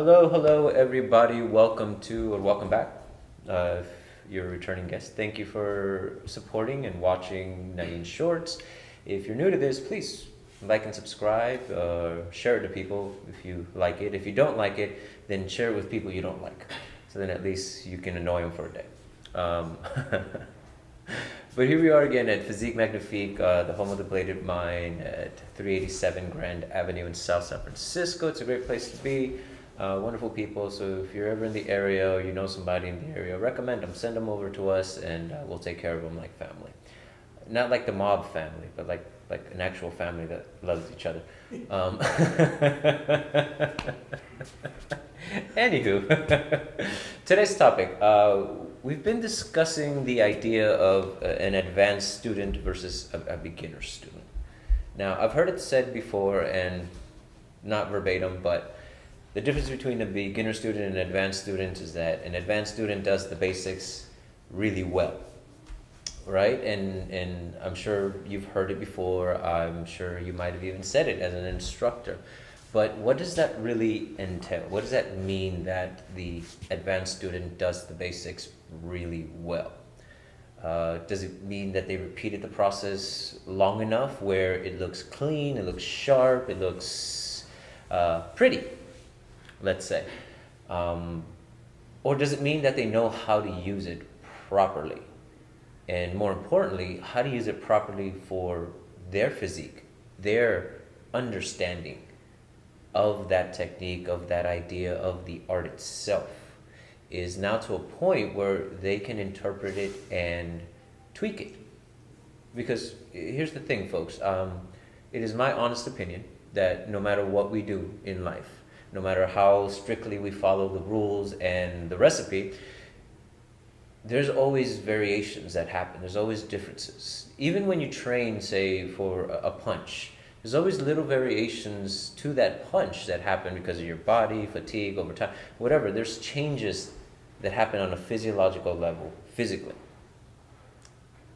Hello, everybody. Welcome back. If you're a returning guest, thank you for supporting and watching Nains Shorts. If you're new to this, please like and subscribe. Share it to people if you like it. If you don't like it, then share it with people you don't like. So then at least you can annoy them for a day. Um, but here we are again at Physique Magnifique, the home of the Bladed Mind at 387 Grand Avenue in South San Francisco. It's a great place to be. Wonderful people. So if you're ever in the area or you know somebody in the area, recommend them. Send them over to us, and we'll take care of them like family. Not like the mob family, but like an actual family that loves each other. Anywho, today's topic. We've been discussing the idea of an advanced student versus a beginner student. Now, I've heard it said before, and not verbatim, but the difference between a beginner student and an advanced student is that an advanced student does the basics really well, right? And I'm sure you've heard it before. I'm sure you might have even said it as an instructor. But what does that really entail? What does that mean that the advanced student does the basics really well? Does it mean that they repeated the process long enough where it looks clean, it looks sharp, it looks pretty? Let's say. Or does it mean that they know how to use it properly? And more importantly, how to use it properly for their physique, their understanding of that technique, of that idea, of the art itself, is now to a point where they can interpret it and tweak it. Because here's the thing, folks. It is my honest opinion that no matter what we do in life, no matter how strictly we follow the rules and the recipe, there's always variations that happen. There's always differences. Even when you train, say, for a punch, there's always little variations to that punch that happen because of your body, fatigue, over time, whatever. There's changes that happen on a physiological level, physically.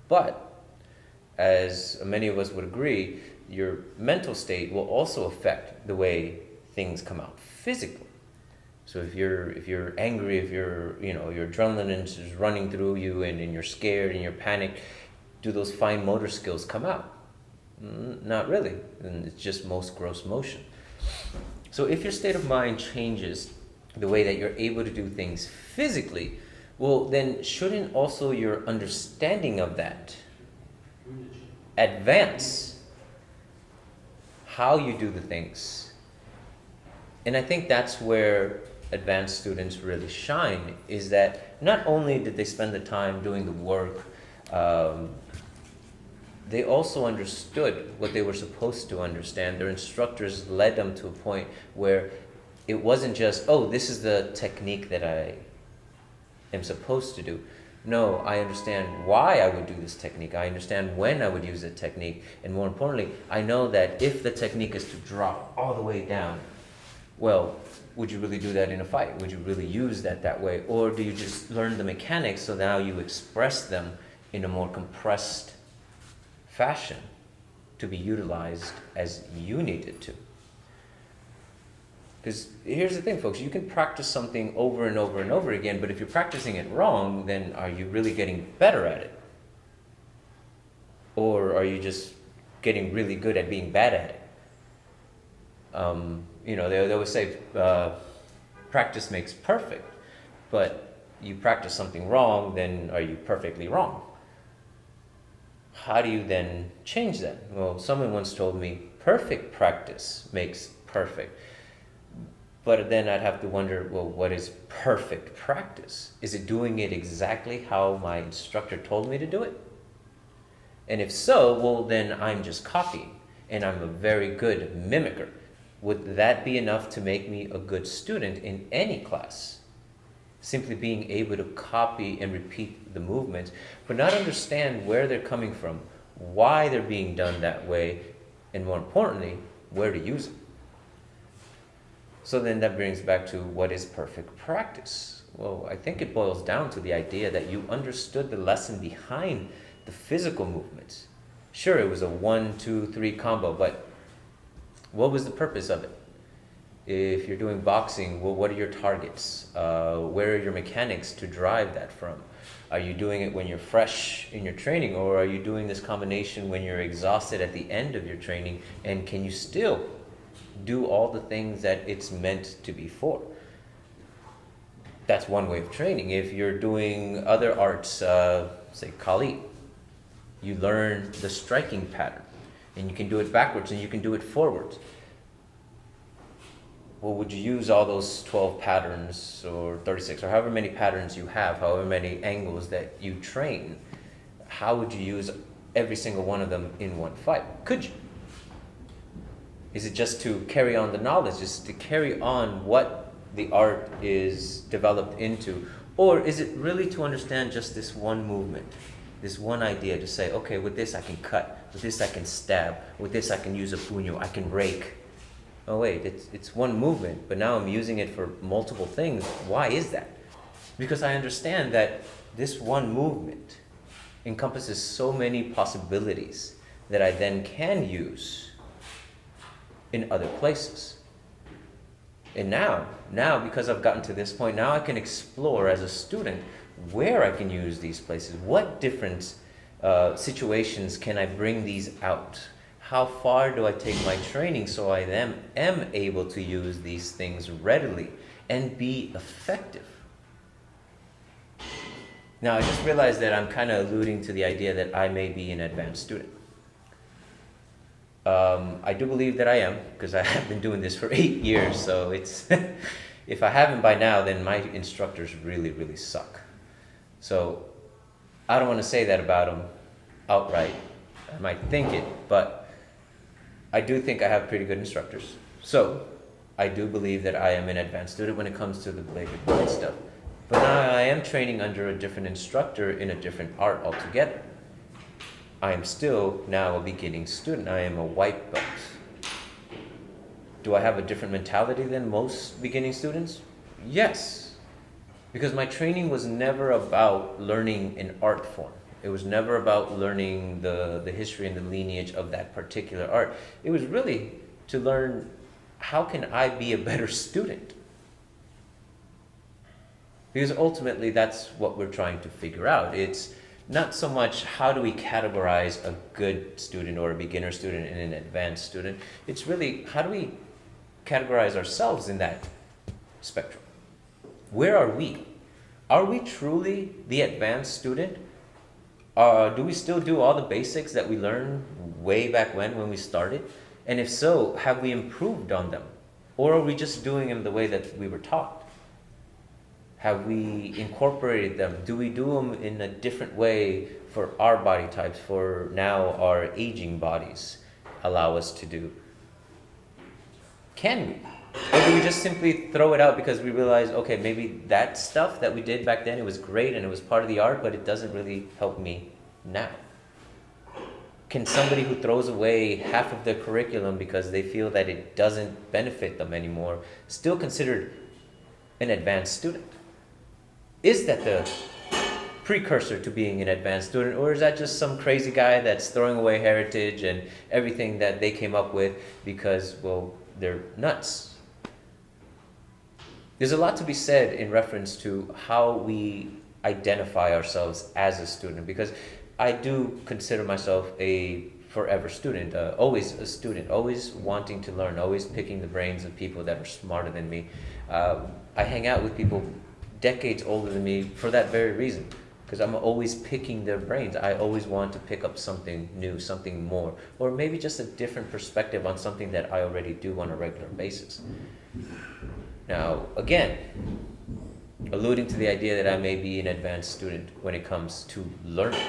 But, as many of us would agree, your mental state will also affect the way things come out physically. So if you're angry, if your adrenaline is running through you and you're scared and you're panicked, do those fine motor skills come out? Not really. And it's just most gross motion. So if your state of mind changes the way that you're able to do things physically, well, then shouldn't also your understanding of that advance how you do the things? And I think that's where advanced students really shine, is that not only did they spend the time doing the work, they also understood what they were supposed to understand. Their instructors led them to a point where it wasn't just, oh, this is the technique that I am supposed to do. No, I understand why I would do this technique. I understand when I would use the technique. And more importantly, I know that if the technique is to drop all the way down, well, would you really do that in a fight? Would you really use that way? Or do you just learn the mechanics so now you express them in a more compressed fashion to be utilized as you need it to? Because here's the thing, folks. You can practice something over and over and over again, but if you're practicing it wrong, then are you really getting better at it? Or are you just getting really good at being bad at it? They always say practice makes perfect, but you practice something wrong, then are you perfectly wrong? How do you then change that? Well, someone once told me, perfect practice makes perfect. But then I'd have to wonder, well, what is perfect practice? Is it doing it exactly how my instructor told me to do it? And if so, well, then I'm just copying, and I'm a very good mimicker. Would that be enough to make me a good student in any class? Simply being able to copy and repeat the movements, but not understand where they're coming from, why they're being done that way, and more importantly, where to use them. So then that brings back to what is perfect practice? Well, I think it boils down to the idea that you understood the lesson behind the physical movements. Sure, it was a 1, 2, 3 combo, but what was the purpose of it? If you're doing boxing, well, what are your targets? Where are your mechanics to drive that from? Are you doing it when you're fresh in your training, or are you doing this combination when you're exhausted at the end of your training? And can you still do all the things that it's meant to be for? That's one way of training. If you're doing other arts, say Kali, you learn the striking pattern, and you can do it backwards and you can do it forwards. Well, would you use all those 12 patterns or 36 or however many patterns you have, however many angles that you train? How would you use every single one of them in one fight? Could you? Is it just to carry on the knowledge, just to carry on what the art is developed into? Or is it really to understand just this one movement, this one idea, to say, okay, with this I can cut, with this I can stab, with this I can use a puño, I can rake. Oh wait, it's one movement, but now I'm using it for multiple things. Why is that? Because I understand that this one movement encompasses so many possibilities that I then can use in other places. And now because I've gotten to this point, now I can explore as a student where I can use these places. What different situations can I bring these out? How far do I take my training so I am able to use these things readily and be effective? Now, I just realized that I'm kind of alluding to the idea that I may be an advanced student. I do believe that I am, because I have been doing this for 8 years, so it's if I haven't by now, then my instructors really, really suck. So I don't want to say that about them outright. I might think it, but I do think I have pretty good instructors. So I do believe that I am an advanced student when it comes to the bladed blade stuff. But now I am training under a different instructor in a different art altogether. I am still now a beginning student. I am a white belt. Do I have a different mentality than most beginning students? Yes. Because my training was never about learning an art form. It was never about learning the history and the lineage of that particular art. It was really to learn, how can I be a better student? Because ultimately that's what we're trying to figure out. It's not so much how do we categorize a good student or a beginner student and an advanced student. It's really how do we categorize ourselves in that spectrum? Where are we? Are we truly the advanced student? Do we still do all the basics that we learned way back when we started? And if so, have we improved on them? Or are we just doing them the way that we were taught? Have we incorporated them? Do we do them in a different way for our body types, for now our aging bodies allow us to do? Can we? Or do we just simply throw it out because we realize, okay, maybe that stuff that we did back then, it was great and it was part of the art, but it doesn't really help me now? Can somebody who throws away half of their curriculum because they feel that it doesn't benefit them anymore still considered an advanced student? Is that the precursor to being an advanced student, or is that just some crazy guy that's throwing away heritage and everything that they came up with because, well, they're nuts? There's a lot to be said in reference to how we identify ourselves as a student, because I do consider myself a forever student, always a student, always wanting to learn, always picking the brains of people that are smarter than me. I hang out with people decades older than me for that very reason, because I'm always picking their brains. I always want to pick up something new, something more, or maybe just a different perspective on something that I already do on a regular basis. Now, again, alluding to the idea that I may be an advanced student when it comes to learning.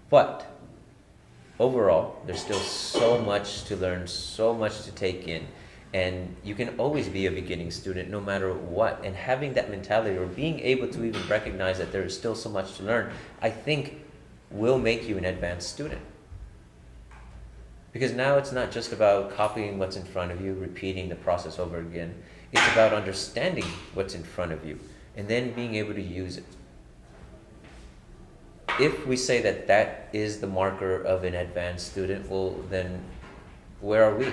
But overall, there's still so much to learn, so much to take in, and you can always be a beginning student no matter what. And having that mentality, or being able to even recognize that there is still so much to learn, I think will make you an advanced student. Because now it's not just about copying what's in front of you, repeating the process over again. It's about understanding what's in front of you and then being able to use it. If we say that that is the marker of an advanced student, well, then where are we?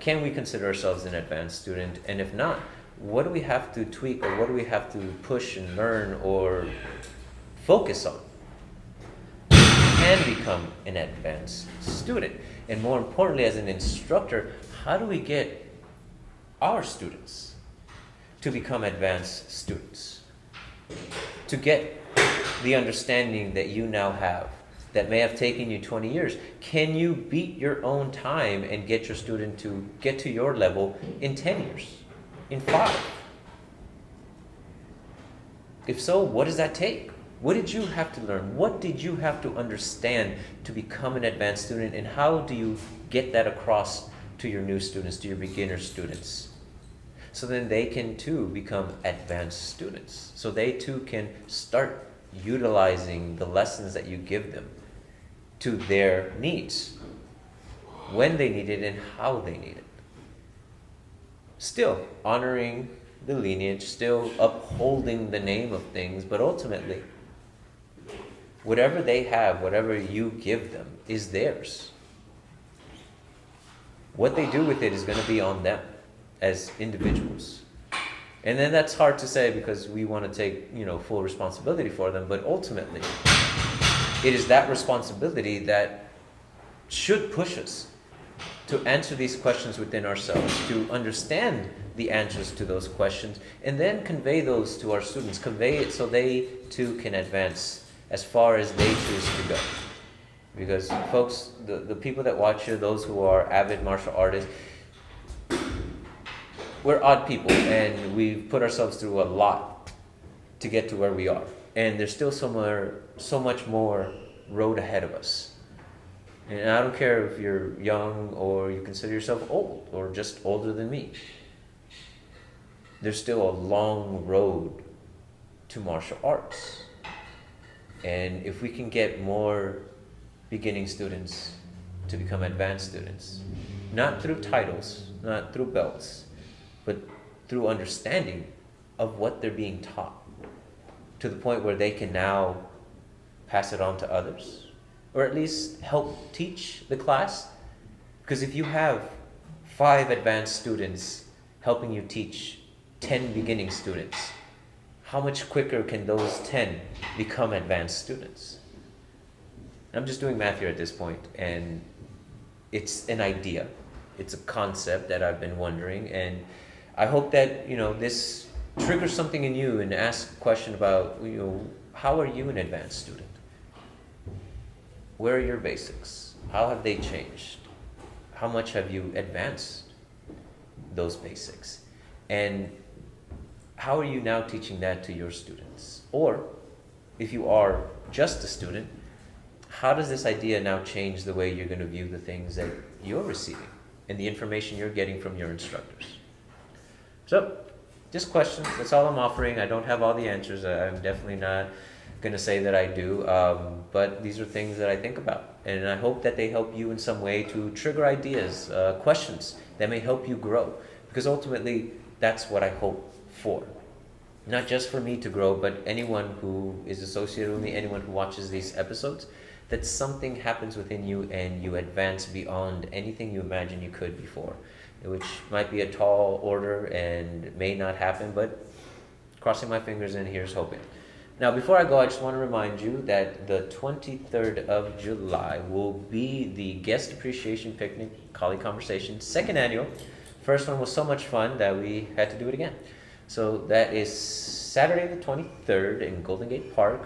can we consider ourselves an advanced student? And if not, what do we have to tweak, or what do we have to push and learn or focus on to can become an advanced student? And more importantly, as an instructor, how do we get our students to become advanced students? To get the understanding that you now have, that may have taken you 20 years. Can you beat your own time and get your student to get to your level in 10 years, in 5? If so, what does that take? What did you have to learn? What did you have to understand to become an advanced student? And how do you get that across to your new students, to your beginner students? So then they can too become advanced students. So they too can start utilizing the lessons that you give them to their needs, when they need it and how they need it. Still honoring the lineage, still upholding the name of things, but ultimately, whatever they have, whatever you give them, is theirs. What they do with it is going to be on them as individuals. And then that's hard to say because we want to take, full responsibility for them, but ultimately, it is that responsibility that should push us to answer these questions within ourselves, to understand the answers to those questions, and then convey those to our students, convey it so they too can advance as far as they choose to go. Because folks, the people that watch here, those who are avid martial artists, we're odd people, and we've put ourselves through a lot to get to where we are. And there's still so much more road ahead of us. And I don't care if you're young or you consider yourself old or just older than me. There's still a long road to martial arts. And if we can get more beginning students to become advanced students, not through titles, not through belts, but through understanding of what they're being taught, to the point where they can now pass it on to others, or at least help teach the class. Because if you have 5 advanced students helping you teach 10 beginning students, how much quicker can those 10 become advanced students? I'm just doing math here at this point, and it's an idea. It's a concept that I've been wondering, and I hope that, this triggers something in you and ask a question about, how are you an advanced student? Where are your basics? How have they changed? How much have you advanced those basics? And how are you now teaching that to your students? Or, if you are just a student, how does this idea now change the way you're going to view the things that you're receiving and the information you're getting from your instructors? So, just questions. That's all I'm offering. I don't have all the answers. I'm definitely not going to say that I do. But these are things that I think about. And I hope that they help you in some way to trigger ideas, questions that may help you grow. Because ultimately, that's what I hope for. Not just for me to grow, but anyone who is associated with me, anyone who watches these episodes, that something happens within you and you advance beyond anything you imagined you could before, which might be a tall order and may not happen, but crossing my fingers and here's hoping. Now, before I go, I just want to remind you that the 23rd of July will be the Guest Appreciation Picnic, Kali Konversation, 2nd annual. First one was so much fun that we had to do it again. So that is Saturday the 23rd in Golden Gate Park.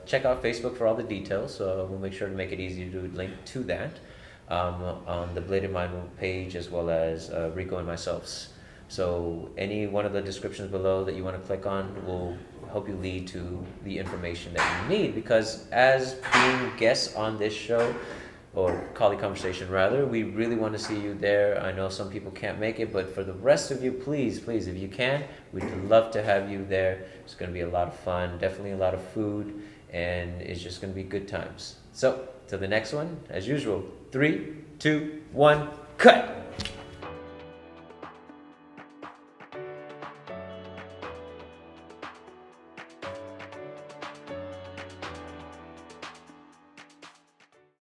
Check out Facebook for all the details. We'll make sure to make it easy to link to that on the Bladed Mind page, as well as Rico and myself's. So any one of the descriptions below that you want to click on will help you lead to the information that you need, because as being guests on this show, or Kali Konversation rather, we really want to see you there. I know some people can't make it, but for the rest of you, please, if you can, we'd love to have you there. It's going to be a lot of fun, definitely a lot of food, and it's just going to be good times. So, till the next one, as usual, 3, 2, 1, cut!